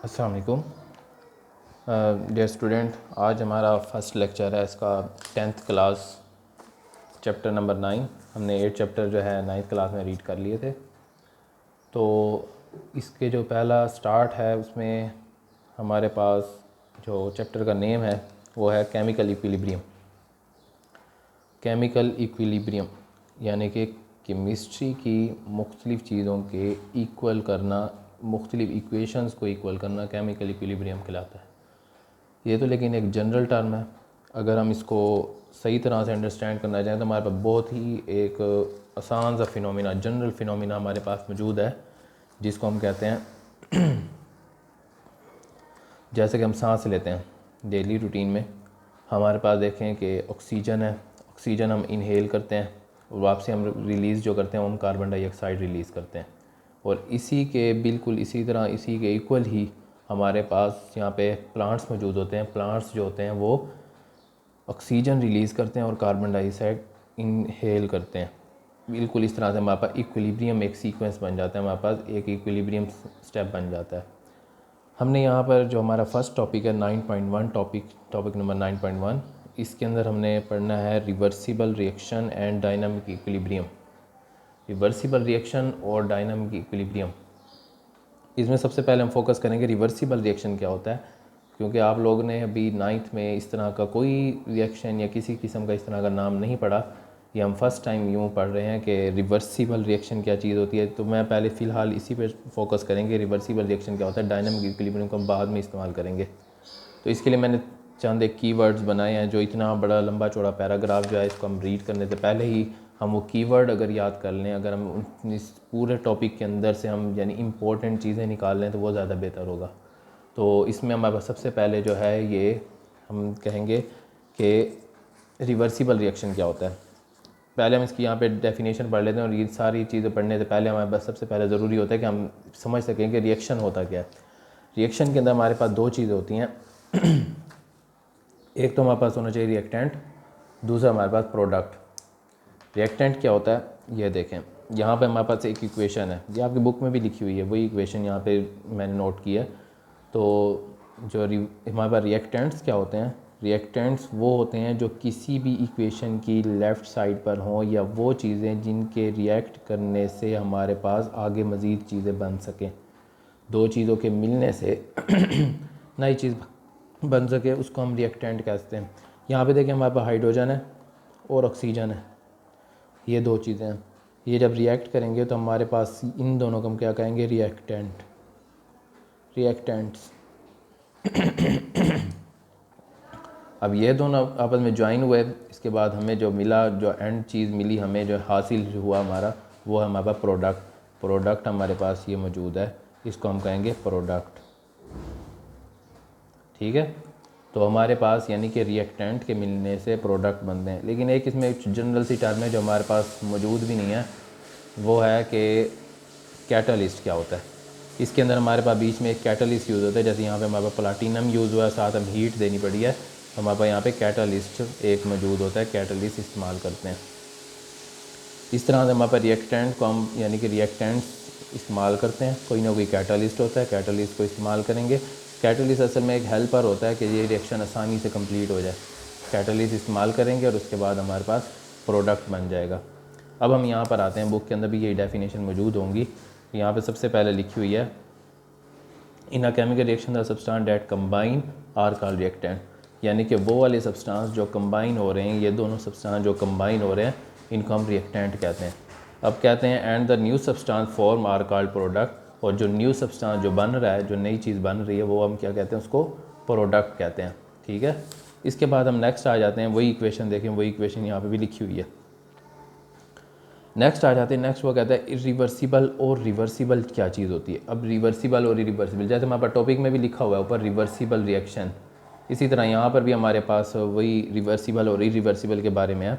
अस्सलाम वालेकुम dear student. आज हमारा फ़र्स्ट लेक्चर है इसका 10th क्लास चैप्टर नंबर 9। हमने 8 चैप्टर जो है 9th क्लास में रीड कर लिए थे। तो इसके जो पहला स्टार्ट है उसमें हमारे पास जो चैप्टर का नेम है वो है केमिकल इक्विलिब्रियम। केमिकल इक्विलिब्रियम यानी कि केमिस्ट्री की मुख्तलिफ़ चीज़ों के इक्वल करना, मुख्तलिफ़ इक्वेशंस को इक्वल करना केमिकल इक्विलिब्रियम कहलाता है। ये तो लेकिन एक जनरल टर्म है। अगर हम इसको सही तरह से अंडरस्टैंड करना चाहें तो हमारे पास बहुत ही एक आसान सा फिनोमिना, जनरल फिनोमिना हमारे पास मौजूद है जिसको हम कहते हैं जैसे कि हम सांस लेते हैं डेली रूटीन में, हमारे पास देखें कि ऑक्सीजन है, ऑक्सीजन हम इनहेल करते हैं और वापसी हम रिलीज़ जो करते हैं वो हम कार्बन डाइऑक्साइड रिलीज़ करते हैं। और इसी के बिल्कुल इसी तरह, इसी के इक्वल ही हमारे पास यहाँ पे प्लांट्स मौजूद होते हैं। प्लांट्स जो होते हैं वो ऑक्सीजन रिलीज़ करते हैं और कार्बन डाइऑक्साइड इनहेल करते हैं। बिल्कुल इस तरह से हमारे पास इक्विलिब्रियम एक सीक्वेंस बन जाता है, हमारे पास एक इक्विलिब्रियम स्टेप बन जाता है। हमने यहाँ पर जो हमारा फर्स्ट टॉपिक है 9.1 टॉपिक नंबर 9.1, इसके अंदर हमने पढ़ना है reversible reaction and dynamic equilibrium. Reversible reaction और डायनामिक इक्विलिब्रियम, इसमें सबसे पहले हम फोकस करेंगे रिवर्सिबल रिएक्शन क्या होता है, क्योंकि आप लोग ने अभी 9th में इस तरह का कोई रिएक्शन या किसी किस्म का इस तरह का नाम नहीं पढ़ा। ये हम फर्स्ट टाइम यूँ पढ़ रहे हैं कि रिवर्सिबल रिएक्शन क्या चीज़ होती है। तो मैं पहले फ़िलहाल इसी पे फोकस करेंगे, रिवर्सिबल रिएक्शन क्या होता है। डायनामिक इक्विलिब्रियम को हम बाद में इस्तेमाल करेंगे। तो इसके लिए मैंने चंद एक कीवर्ड्स बनाए हैं। जो इतना बड़ा लंबा चौड़ा पैराग्राफ जो है इसको हम रीड करने से पहले ही हम वो कीवर्ड अगर याद कर लें, अगर हम इस पूरे टॉपिक के अंदर से हम यानी इम्पोर्टेंट चीज़ें निकाल लें तो वो ज़्यादा बेहतर होगा। तो इसमें हमारे पास सबसे पहले जो है ये हम कहेंगे कि रिवर्सिबल रिएक्शन क्या होता है। पहले हम इसकी यहाँ पे डेफिनेशन पढ़ लेते हैं और ये सारी चीज़ें पढ़ने से पहले हमारे पास सबसे पहले ज़रूरी होता है कि हम समझ सकें कि रिएक्शन होता क्या है। रिएक्शन के अंदर हमारे पास दो चीज़ें होती हैं। एक तो हमारे पास होना चाहिए रिएक्टेंट, दूसरा हमारे पास प्रोडक्ट। रिएक्टेंट क्या होता है ये देखें, यहाँ पे हमारे पास एक इक्वेशन है, ये आपकी बुक में भी लिखी हुई है, वही इक्वेशन यहाँ पे मैंने नोट की है। तो जो हमारे पास रिएक्टेंट्स क्या होते हैं, रिएक्टेंट्स वो होते हैं जो किसी भी इक्वेशन की लेफ़्ट साइड पर हों, या वो चीज़ें जिनके रिएक्ट करने से हमारे पास आगे मज़ीद चीज़ें बन सकें। दो चीज़ों के मिलने से नई चीज़ बन सके उसको हम रिएक्टेंट कहते हैं। यहाँ पे देखिए हमारे पास हाइड्रोजन है और ऑक्सीजन है, ये दो चीज़ें हैं। ये जब रिएक्ट करेंगे तो हमारे पास इन दोनों को हम क्या कहेंगे, रिएक्टेंट, रिएक्टेंट्स। अब ये दोनों आपस में ज्वाइन हुए, इसके बाद हमें जो मिला, जो एंड चीज़ मिली हमें, जो हासिल हुआ हमारा, वो है हमारे पास प्रोडक्ट। प्रोडक्ट हमारे पास ये मौजूद है, इसको हम कहेंगे प्रोडक्ट। ठीक है, तो हमारे पास यानी कि रिएक्टेंट के मिलने से प्रोडक्ट बनते हैं। लेकिन एक इसमें एक जनरल सी टर्म है जो हमारे पास मौजूद भी नहीं है, वो है कि कैटलिस्ट क्या होता है। इसके अंदर हमारे पास बीच में एक कैटलिस्ट यूज़ होता है। जैसे यहाँ पे हमारे पास प्लाटिनम यूज़ हुआ है, साथ हम हीट देनी पड़ी है, तो हमारे पास यहाँ पे कैटलिस्ट एक मौजूद होता है, कैटलिस्ट इस्तेमाल करते हैं। इस तरह से हमारे पास रिएक्टेंट को हम यानी कि रिएक्टेंट्स इस्तेमाल करते हैं, कोई ना कोई कैटलिस्ट होता है, कैटलिस्ट को इस्तेमाल करेंगे। कैटलिस्ट असल में एक हेल्पर होता है कि ये रिएक्शन आसानी से कंप्लीट हो जाए। कैटलिस्ट इस्तेमाल करेंगे और उसके बाद हमारे पास प्रोडक्ट बन जाएगा। अब हम यहाँ पर आते हैं, बुक के अंदर भी यही डेफिनेशन मौजूद होंगी। यहाँ पे सबसे पहले लिखी हुई है, in a chemical reaction the substance that combine are called reactant. यानी कि वो वाले सब्सटेंस जो कंबाइन हो रहे हैं, ये दोनों सब्सटेंस जो कंबाइन हो रहे हैं, इनको हम रिएक्टेंट कहते हैं। अब कहते हैं and the new substance form are called product. और जो न्यू सब्सटेंस जो बन रहा है, जो नई चीज़ बन रही है, वो हम क्या कहते हैं, उसको प्रोडक्ट कहते हैं। ठीक है, इसके बाद हम नेक्स्ट आ जाते हैं, वही इक्वेशन देखें, वही इक्वेशन यहाँ पे भी लिखी हुई है। नेक्स्ट आ जाते हैं, नेक्स्ट वो कहता है इरिवर्सिबल और रिवर्सिबल क्या चीज़ होती है। अब रिवर्सिबल और इरिवर्सिबल, जैसे हमारे पास टॉपिक में भी लिखा हुआ है ऊपर रिवर्सिबल रिएक्शन, इसी तरह यहाँ पर भी हमारे पास वही रिवर्सिबल और इरिवर्सिबल के बारे में है।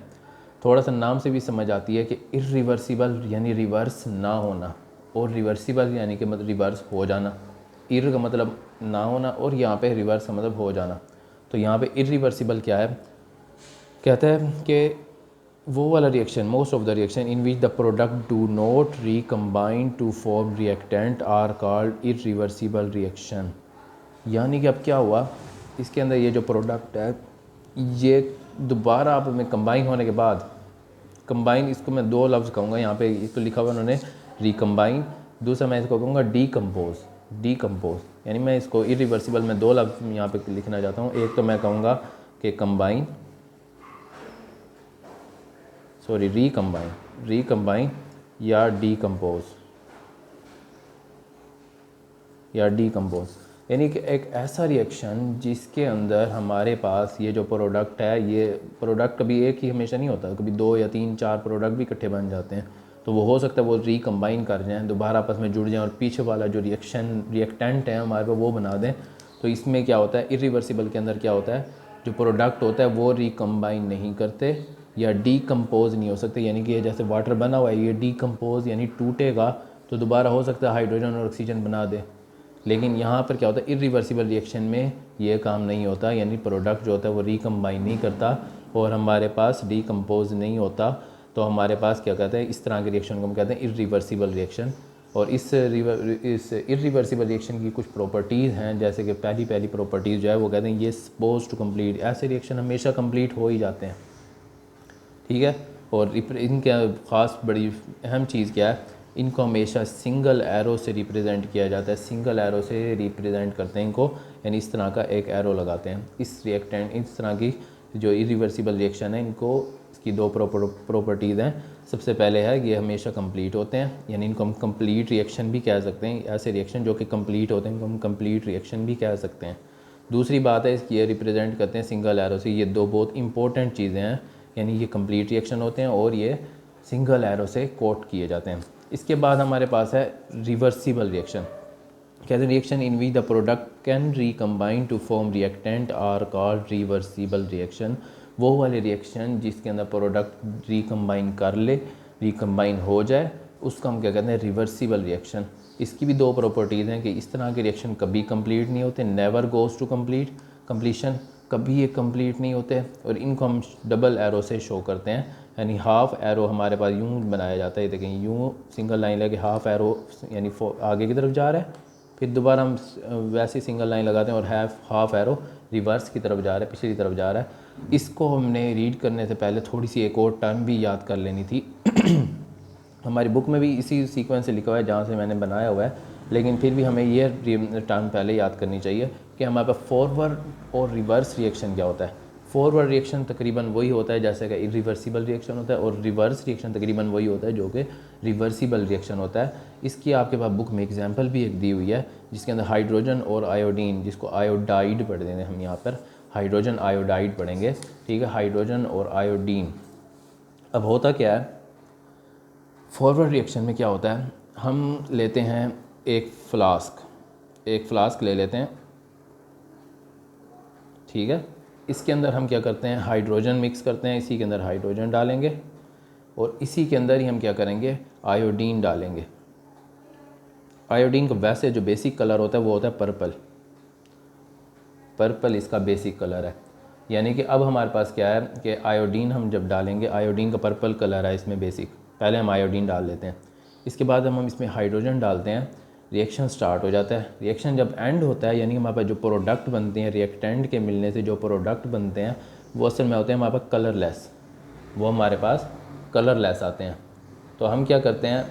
थोड़ा सा नाम से भी समझ आती है कि इरिवर्सिबल यानी रिवर्स ना होना, और रिवर्सिबल यानी कि मतलब रिवर्स हो जाना। इर का मतलब ना होना और यहाँ पे रिवर्स का मतलब हो जाना। तो यहाँ पे इरिवर्सिबल क्या है, कहता है कि वो वाला reaction, most of the reaction in which the product do not recombine to form reactant are called irreversible reaction. यानी कि अब क्या हुआ, इसके अंदर ये जो प्रोडक्ट है ये दोबारा आप में कंबाइन होने के बाद, कंबाइन इसको मैं दो लफ्ज़ कहूँगा, यहाँ पे इसको लिखा हुआ उन्होंने रिकम्बाइन, दूसरा मैं इसको कहूँगा डीकम्पोज। डीकम्पोज यानी मैं इसको इरिवर्सिबल में दो लफ्ज़ यहाँ पे लिखना चाहता हूँ। एक तो मैं कहूँगा कि कंबाइन, सॉरी रिकम्बाइन या डीकम्पोज, यानी कि एक ऐसा रिएक्शन जिसके अंदर हमारे पास ये जो प्रोडक्ट है, ये प्रोडक्ट कभी एक ही हमेशा नहीं होता, कभी 2 या 3 4 प्रोडक्ट भी इकट्ठे बन जाते हैं। तो वो हो सकता है वो रिकम्बाइन कर जाएँ, दोबारा आपस में जुड़ जाएँ और पीछे वाला जो रिएक्टेंट है हमारे पास वो बना दें। तो इसमें क्या होता है, इरिवर्सिबल के अंदर क्या होता है, जो प्रोडक्ट होता है वो रिकम्बाइन नहीं करते या डीकम्पोज नहीं हो सकते। यानी कि जैसे वाटर बना हुआ है, ये डीकम्पोज यानी टूटेगा तो दोबारा हो सकता है हाइड्रोजन और ऑक्सीजन बना दे। लेकिन यहाँ पर क्या होता है, इरिवर्सिबल रिएक्शन में ये काम नहीं होता, यानी प्रोडक्ट जो होता है वो रिकम्बाइन नहीं करता और हमारे पास डीकम्पोज नहीं होता। तो हमारे पास क्या कहते हैं, इस तरह के रिएक्शन को हम कहते हैं इरिवर्सिबल रिएक्शन। और इस इरिवर्सिबल रिएक्शन की कुछ प्रॉपर्टीज़ हैं, जैसे कि पहली प्रॉपर्टीज़ जो है वो कहते हैं ये सपोज टू कंप्लीट, ऐसे रिएक्शन हमेशा कंप्लीट हो ही जाते हैं, ठीक है। और इनके ख़ास बड़ी अहम चीज़ क्या है, इनको हमेशा सिंगल एरो से रिप्रेजेंट किया जाता है, सिंगल एरो से रिप्रेजेंट करते हैं इनको, यानी इस तरह का एक एरो लगाते हैं। इस रिएक्टेंट, इस तरह की जो इरिवर्सिबल रिएक्शन है, इनको इसकी दो प्रॉपर्टीज़ हैं। सबसे पहले है कि ये हमेशा कंप्लीट होते हैं, यानी इनको हम कंप्लीट रिएक्शन भी कह सकते हैं। ऐसे रिएक्शन जो कि कंप्लीट होते हैं इनको हम कंप्लीट रिएक्शन भी कह सकते हैं। दूसरी बात है इसकी, ये रिप्रेजेंट करते हैं सिंगल एरो से। ये दो बहुत इंपॉर्टेंट चीज़ें हैं, यानी ये कंप्लीट रिएक्शन होते हैं और ये सिंगल एरो से कोट किए जाते हैं। इसके बाद हमारे पास है रिवर्सिबल रिएक्शन। कहते हैं reaction in which the product can recombine to form reactant are called reversible reaction. वो वाले रिएक्शन जिसके अंदर प्रोडक्ट रिकम्बाइन कर ले, रिकम्बाइन हो जाए, उसको हम क्या कहते हैं, रिवर्सिबल रिएक्शन। इसकी भी दो प्रॉपर्टीज़ हैं कि इस तरह के रिएक्शन कभी कंप्लीट नहीं होते, नेवर गोज़ टू कंप्लीशन, कभी ये कंप्लीट नहीं होते। और इनको हम डबल एरो से शो करते हैं, यानी हाफ़ एरो हमारे पास यूँ बनाया जाता है, देखें यूँ सिंगल लाइन लगे, हाफ़ एरो यानी आगे की तरफ जा रहा है, फिर दोबारा हम वैसे सिंगल लाइन लगाते हैं और हाफ़ एरो रिवर्स की तरफ जा रहा है, पिछली तरफ जा रहा है। इसको हमने रीड करने से पहले थोड़ी सी एक और टर्म भी याद कर लेनी थी। हमारी बुक में भी इसी सीक्वेंस से लिखा हुआ है जहाँ से मैंने बनाया हुआ है, लेकिन फिर भी हमें ये टर्म पहले याद करनी चाहिए कि हमारे पास फॉरवर्ड और रिवर्स रिएक्शन क्या होता है। फॉरवर्ड रिएक्शन तकरीबन वही होता है जैसे कि इरिवर्सिबल रिएक्शन होता है, और रिवर्स रिएक्शन तकरीबन वही होता है जो कि रिवर्सिबल रिएक्शन होता है। इसकी आपके पास बुक में एग्जांपल भी एक दी हुई है जिसके अंदर हाइड्रोजन और आयोडीन, जिसको आयोडाइड पढ़ देंगे हम, यहाँ पर हाइड्रोजन आयोडाइड पढ़ेंगे, ठीक है, हाइड्रोजन और आयोडीन। अब होता क्या है, फॉरवर्ड रिएक्शन में क्या होता है, हम लेते हैं एक फ्लास्क ले लेते हैं, ठीक है। इसके अंदर हम क्या करते हैं, हाइड्रोजन मिक्स करते हैं, इसी के अंदर हाइड्रोजन डालेंगे और इसी के अंदर ही हम क्या करेंगे, आयोडीन डालेंगे। आयोडीन का वैसे जो बेसिक कलर होता है वो होता है पर्पल इसका बेसिक कलर है। यानी कि अब हमारे पास क्या है कि आयोडीन हम जब डालेंगे, आयोडीन का पर्पल कलर है इसमें बेसिक, पहले हम आयोडीन डाल लेते हैं, इसके बाद हम इसमें हाइड्रोजन डालते हैं, रिएक्शन स्टार्ट हो जाता है। रिएक्शन जब एंड होता है, यानी हमारे पास जो प्रोडक्ट बनते हैं, रिएक्टेंट के मिलने से जो प्रोडक्ट बनते हैं वो असल में होते हैं हमारे पास कलरलेस, वो हमारे पास कलरलेस आते हैं। तो हम क्या करते हैं,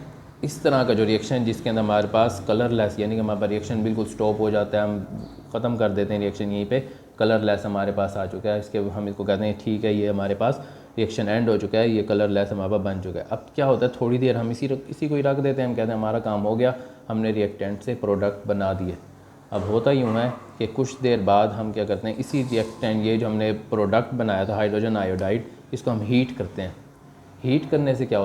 इस तरह का जो रिएक्शन जिसके अंदर हमारे पास कलरलेस, यानी कि हमारे पास रिएक्शन बिल्कुल स्टॉप हो जाता है, हम ख़त्म कर देते हैं रिएक्शन, यहीं पे कलरलेस हमारे पास आ चुका है, इसके हम इसको कहते हैं ठीक है ये हमारे पास रिएक्शन एंड हो चुका है, ये कलरलेस हमारे पास बन चुका है। अब क्या होता है, थोड़ी देर हम इसी को ही रख देते हैं, हम कहते हैं हमारा काम हो गया, हमने रिएक्टेंट से प्रोडक्ट बना दिए। अब होता यूँ है कि कुछ देर बाद हम क्या करते हैं, इसी रिएक्टेंट, ये जो हमने प्रोडक्ट बनाया था हाइड्रोजन आयोडाइड, इसको हम हीट करते हैं। हीट करने से क्या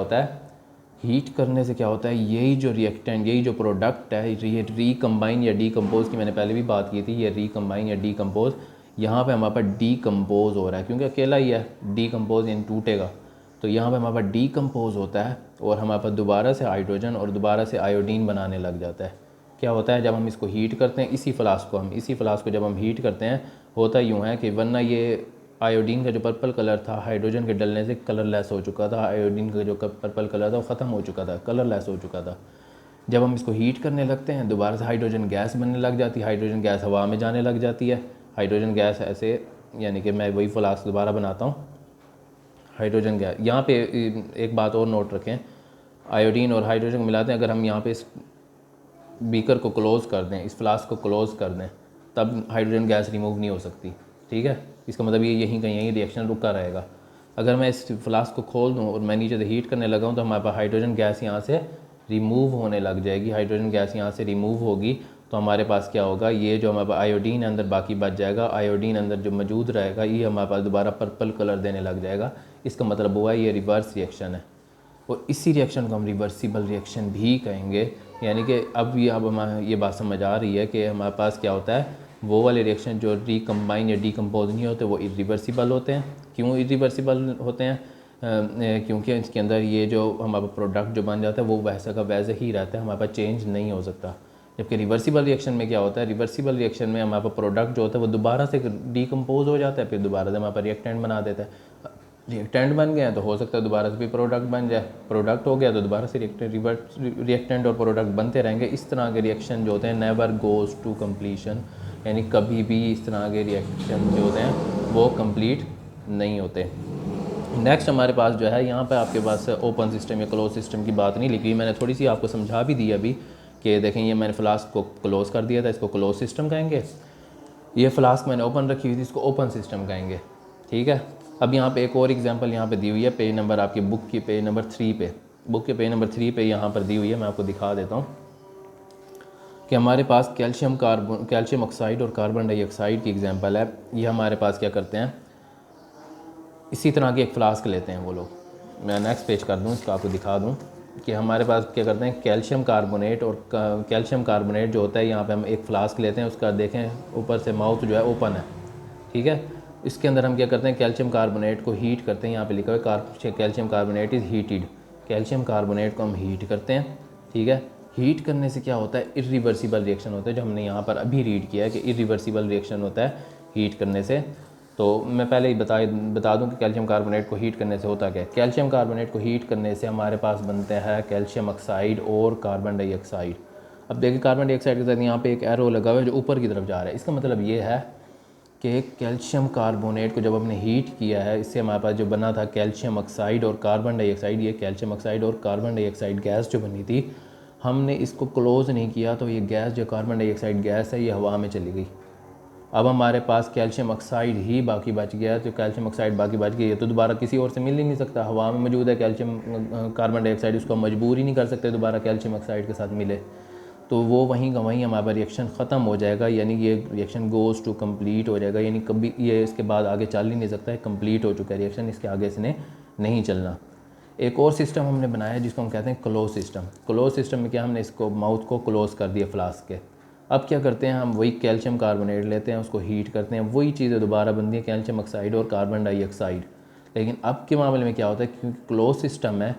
होता है, यही जो रिएक्टेंट, यही जो प्रोडक्ट है, ये रिकम्बाइन या डीकम्पोज की मैंने पहले भी बात की थी, ये रिकम्बाइन या डीकम्पोज, यहाँ पे हमारे पास डीकम्पोज हो रहा है क्योंकि अकेला ही है, डीकम्पोज यानी टूटेगा, तो यहाँ पे हमारे पास डीकम्पोज होता है और हमारे पास दोबारा से हाइड्रोजन और दोबारा से आयोडीन बनाने लग जाता है। क्या होता है, जब हम इसको हीट करते हैं, इसी फ्लास्क को जब हम हीट करते हैं, होता यूँ है कि वरना ये आयोडीन का जो पर्पल कलर था हाइड्रोजन के डलने से कलरलेस हो चुका था, आयोडीन का जो पर्पल कलर था वो ख़त्म हो चुका था, कलरलेस हो चुका था। जब हम इसको हीट करने लगते हैं दोबारा से हाइड्रोजन गैस बनने लग जाती है, हाइड्रोजन गैस हवा में जाने लग जाती है। हाइड्रोजन गैस ऐसे, यानी कि मैं वही फ्लास्क दोबारा बनाता हूँ। हाइड्रोजन गैस, यहाँ पे एक बात और नोट रखें, आयोडीन और हाइड्रोजन मिलाते हैं, अगर हम यहाँ पे इस बीकर को क्लोज़ कर दें, इस फ्लास्क को क्लोज़ कर दें, तब हाइड्रोजन गैस रिमूव नहीं हो सकती, ठीक है। इसका मतलब ये यहीं कहीं यहीं रिएक्शन रुका रहेगा। अगर मैं इस फ्लास्क को खोल दूँ और मैं नीचे से हीट करने लगा हूँ तो हमारे पास हाइड्रोजन गैस यहाँ से रिमूव होने लग जाएगी। हाइड्रोजन गैस यहाँ से रिमूव होगी तो हमारे पास क्या होगा, ये जो हमारे पास आयोडीन अंदर बाकी बच जाएगा, आयोडीन अंदर जो मौजूद रहेगा ये हमारे पास दोबारा पर्पल कलर देने लग जाएगा। इसका मतलब हुआ ये रिवर्स रिएक्शन है, और इसी रिएक्शन को हम रिवर्सिबल रिएक्शन भी कहेंगे। यानी कि अब हमें ये बात समझ आ रही है कि हमारे पास क्या होता है, वो वाले रिएक्शन जो रिकम्बाइन या डिकम्पोज नहीं होते वो इरिवर्सिबल होते हैं। क्यों इरिवर्सिबल होते हैं? क्योंकि इसके अंदर ये जो हमारा प्रोडक्ट जो बन जाता है वो वैसा का वैसा ही रहता है, हमारे पास चेंज नहीं हो सकता। जबकि रिवर्सिबल रिएक्शन में क्या होता है, रिवर्सिबल रिएक्शन में हमारे पास प्रोडक्ट जो होता है वो दोबारा से डिकम्पोज हो जाता है, फिर दोबारा से हमारे पास रिएक्टेंट बना देता है। रिएक्टेंट बन गया तो हो सकता है दोबारा से भी प्रोडक्ट बन जाए, प्रोडक्ट हो गया तो दोबारा से रिएक्टेंट और प्रोडक्ट बनते रहेंगे। इस तरह के रिएक्शन जो होते हैं नेवर गोज़ टू कम्प्लीशन, यानी कभी भी इस तरह के रिएक्शन जो होते हैं वो कंप्लीट नहीं होते। नेक्स्ट हमारे पास जो है, यहाँ पे आपके पास ओपन सिस्टम या क्लोज सिस्टम की बात नहीं लिखी, मैंने थोड़ी सी आपको समझा भी दी अभी कि देखें ये मैंने फ्लास्क को क्लोज़ कर दिया था, इसको क्लोज सिस्टम कहेंगे। ये फ्लास्क मैंने ओपन रखी हुई थी, इसको ओपन सिस्टम कहेंगे, ठीक है। अब यहाँ पे एक और एग्जांपल यहाँ पे दी हुई है, पेज नंबर आपकी बुक की पेज नंबर 3 पे, बुक के पेज नंबर 3 पे यहाँ पर दी हुई है, मैं आपको दिखा देता हूँ कि हमारे पास कैल्शियम ऑक्साइड और कार्बन डाइऑक्साइड की एग्जांपल है। ये हमारे पास क्या करते हैं, इसी तरह की एक फ्लास्क लेते हैं वो लोग, मैं नेक्स्ट पेज कर दूँ इसका आपको दिखा दूँ कि हमारे पास क्या करते हैं, कैल्शियम कार्बोनेट और कैल्शियम कार्बोनेट जो होता है, यहाँ पे हम एक फ्लास्क लेते हैं, उसका देखें ऊपर से माउथ जो है ओपन है, ठीक है। इसके अंदर हम क्या करते हैं, कैल्शियम कार्बोनेट को हीट करते हैं, यहाँ पे लिखा हुआ है calcium carbonate is heated. Calcium carbonate को हम हीट करते हैं, ठीक है। हीट करने से क्या होता है, इरिवर्सिबल रिएक्शन होता है, जो हमने यहाँ पर अभी रीड किया है कि इरिवर्सिबल रिएक्शन होता है हीट करने से। तो मैं पहले ही बता दूं कि कैल्शियम कार्बोनेट को हीट करने से होता क्या है। कैल्शियम कार्बोनेट को हीट करने से हमारे पास बनते हैं कैल्शियम ऑक्साइड और कार्बन डाइऑक्साइड। अब देखिए कार्बन डाइऑक्साइड के साथ यहाँ पे एक एरो लगा हुआ है जो ऊपर की तरफ जा रहा है, इसका मतलब ये है कि कैल्शियम कार्बोनेट को जब हमने हीट किया है, इससे हमारे पास जो बना था कैल्शियम ऑक्साइड और कार्बन डाइऑक्साइड, ये कैल्शियम ऑक्साइड और कार्बन डाइऑक्साइड गैस जो बनी थी, हमने इसको क्लोज़ नहीं किया तो ये गैस जो कार्बन डाइऑक्साइड गैस है ये हवा में चली गई। अब हमारे पास कैल्शियम ऑक्साइड ही बाकी बच गया, तो कैल्शियम ऑक्साइड बाकी बच गई है तो दोबारा किसी और से मिल ही नहीं सकता, हवा में मौजूद है कैल्शियम कार्बन डाइऑक्साइड, उसको मजबूर ही नहीं कर सकते दोबारा कैल्शियम ऑक्साइड के साथ मिले, तो वो वहीं का वहीं हमारा रिएक्शन ख़त्म हो जाएगा, यानी ये रिएक्शन गोज़ टू कंप्लीट हो जाएगा, यानी कभी ये इसके बाद आगे चल ही नहीं सकता है, कंप्लीट हो चुका है रिएक्शन, इसके आगे इसने नहीं चलना। एक और सिस्टम हमने बनाया है जिसको हम कहते हैं क्लोज सिस्टम। क्लोज सिस्टम में क्या, हमने इसको माउथ को क्लोज़ कर दिया फ्लास्क के। अब क्या करते हैं, हम वही कैल्शियम कार्बोनेट लेते हैं, उसको हीट करते हैं, वही चीज़ें दोबारा बनती हैं कैल्शियम ऑक्साइड और कार्बन डाइऑक्साइड। लेकिन अब के मामले में क्या होता है, क्योंकि क्लोज सिस्टम है,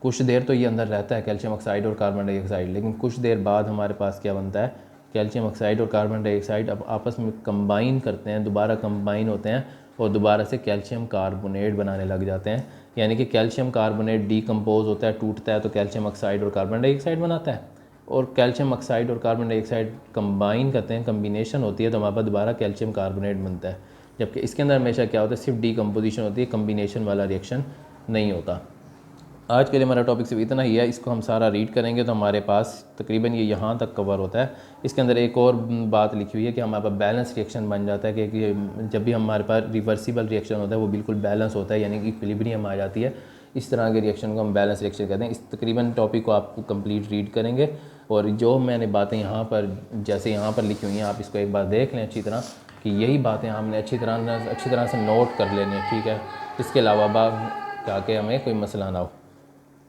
कुछ देर तो ये अंदर रहता है कैल्शियम ऑक्साइड और कार्बन डाइऑक्साइड, लेकिन कुछ देर बाद हमारे पास क्या बनता है, कैल्शियम ऑक्साइड और कार्बन डाइऑक्साइड अब आपस में कंबाइन करते हैं, दोबारा कंबाइन होते हैं और दोबारा से कैल्शियम कार्बोनेट बनाने लग जाते हैं। यानी कि कैल्शियम कार्बोनेट डीकम्पोज होता है, टूटता है, तो कैल्शियम ऑक्साइड और कार्बन डाइऑक्साइड बनाता है, और कैल्शियम ऑक्साइड और कार्बन डाइऑक्साइड कंबाइन करते हैं, कम्बिनेशन होती है, तो हमारे पास दोबारा कैल्शियम कार्बोनेट बनता है। जबकि इसके अंदर हमेशा क्या होता है, सिर्फ डीकम्पोजिशन होती है, कम्बिनेशन वाला रिएक्शन नहीं होता। आज के लिए हमारा टॉपिक सिर्फ इतना ही है, इसको हम सारा रीड करेंगे तो हमारे पास तकरीबन ये यहाँ तक कवर होता है। इसके अंदर एक और बात लिखी हुई है कि हमारे पास बैलेंस रिएक्शन बन जाता है कि जब भी हमारे पास रिवर्सिबल रिएक्शन होता है वो बिल्कुल बैलेंस होता है, यानी कि इक्विलिब्रियम आ जाती है। इस तरह के रिएक्शन को हम बैलेंस रिएक्शन कहते हैं। इस तकरीबन टॉपिक को आप कंप्लीट रीड करेंगे और जो मैंने बातें यहाँ पर जैसे यहाँ पर लिखी हुई हैं आप इसको एक बार देख लें अच्छी तरह कि यही बातें हमने अच्छी तरह से नोट कर लेनी है, ठीक है। इसके अलावा ताकि हमें कोई मसला ना हो,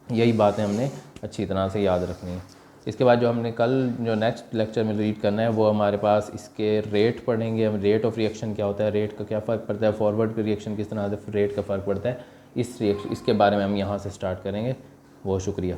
यही बातें हमने अच्छी तरह से याद रखनी है। इसके बाद जो हमने कल जो नेक्स्ट लेक्चर में रीड करना है वो हमारे पास इसके रेट पढ़ेंगे हम, रेट ऑफ रिएक्शन क्या होता है, रेट का क्या फ़र्क पड़ता है, फॉरवर्ड रिएक्शन किस तरह से रेट का फ़र्क पड़ता है, इसके बारे में हम यहाँ से स्टार्ट करेंगे। बहुत शुक्रिया।